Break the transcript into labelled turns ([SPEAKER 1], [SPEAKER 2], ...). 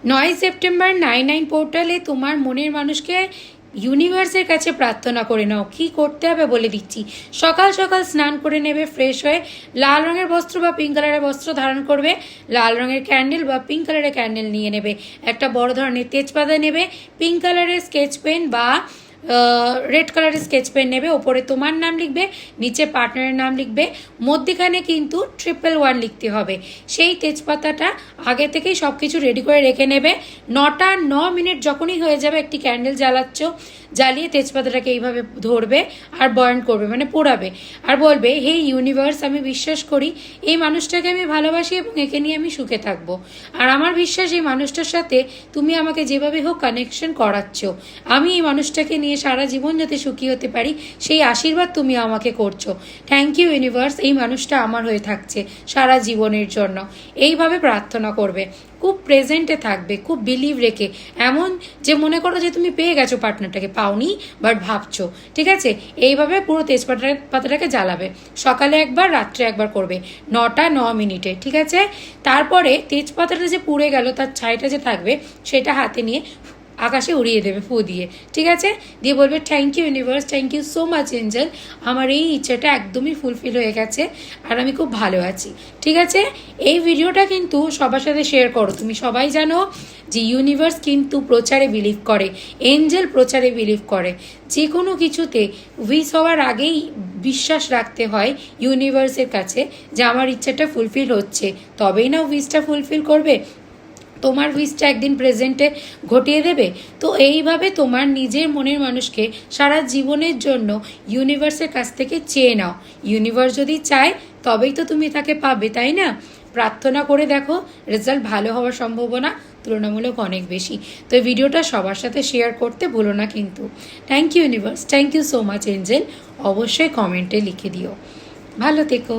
[SPEAKER 1] 9 September 99 পোর্টালে তোমার মনের মানুষকে ইউনিভার্সের কাছে প্রার্থনা করে নাও। কি করতে হবে বলে দিচ্ছি। সকাল সকাল স্নান করে নেবে, ফ্রেশ হয়ে লাল রঙের বস্ত্র বা পিঙ্ক কালারের বস্ত্র ধারণ করবে, লাল রঙের ক্যান্ডেল বা পিঙ্ক কালারের ক্যান্ডেল নিয়ে নেবে, একটা বড় ধরনের তেজপাতা নেবে, পিঙ্ক কালারের স্কেচ পেন বা রেড কালারের স্কেচ পেন নেবে, ওপরে তোমার নাম লিখবে, নিচে পার্টনারের নাম লিখবে, মধ্যখানে কিন্তু 111 লিখতে হবে। সেই তেজপাতাটা আগে থেকেই সব কিছু রেডি করে রেখে নেবে। 9টা 9 মিনিট যখনই হয়ে যাবে একটি ক্যান্ডেল জ্বালাচ্ছ, জ্বালিয়ে তেজপাতাটাকে এইভাবে ধরবে আর বার্ন করবে, মানে পোড়াবে, আর বলবে হে ইউনিভার্স, আমি বিশ্বাস করি এই মানুষটাকে আমি ভালোবাসি এবং একে নিয়ে আমি সুখে থাকবো। আর আমার বিশ্বাস এই মানুষটার সাথে তুমি আমাকে যেভাবে হোক কানেকশন করাচ্ছ, আমি এই মানুষটাকে নিয়ে সারা জীবন যাতে সুখী হতে পারি সেই আশীর্বাদ তুমি আমাকে করছো। থ্যাংক ইউ ইউনিভার্স, এই মানুষটা আমার হয়ে থাকছে সারা জীবনের জন্য। এইভাবে প্রার্থনা করবে, খুব প্রেজেন্টে থাকবে, খুব বিলিভ রেখে, এমন যে মনে করো যে তুমি পেয়ে গেছো পার্টনারটাকে, পাওনি বাট ভাবছো, ঠিক আছে? এইভাবে পুরো তেজপাতাটাকে জ্বালাবে, সকালে একবার রাত্রে একবার করবে, 9টা 9 মিনিটে, ঠিক আছে? তারপরে তেজপাতাটা যে পুড়ে গেল তার ছাইটা যে থাকবে সেটা হাতে নিয়ে আকাশে উড়িয়ে দেবে ফু দিয়ে, ঠিক আছে? দিয়ে বলবে thank you universe, thank you so much angel, আমার এই ইচ্ছাটা একদমই ফুলফিল হয়ে গেছে আর আমি খুব ভালো আছি, ঠিক আছে? এই ভিডিওটা কিন্তু সবার সাথে শেয়ার করো। তুমি সবাই জানো যে ইউনিভার্স কিন্তু প্রচারে বিলিভ করে, এঞ্জেল প্রচারে বিলিভ করে। যে কোনো কিছুতে উইশ হওয়ার আগেই বিশ্বাস রাখতে হয় ইউনিভার্সের কাছে যে আমার ইচ্ছাটা ফুলফিল হচ্ছে, তবেই না উইশটা ফুলফিল করবে, তোমার উইশটা একদিন প্রেজেন্টে ঘটিয়ে দেবে। তো এইভাবে তোমার নিজের মনের মানুষকে সারা জীবনের জন্য ইউনিভার্সের কাছ থেকে চেয়ে নাও। ইউনিভার্স যদি চায় তবেই তো তুমি তাকে পাবে, তাই না? প্রার্থনা করে দেখো, রেজাল্ট ভালো হওয়ার সম্ভাবনা তুলনামূলক অনেক বেশি। তো এই ভিডিওটা সবার সাথে শেয়ার করতে ভুলো না কিন্তু। Thank you universe, thank you so much angel. অবশ্যই কমেন্টে লিখে দিও। ভালো থেকো।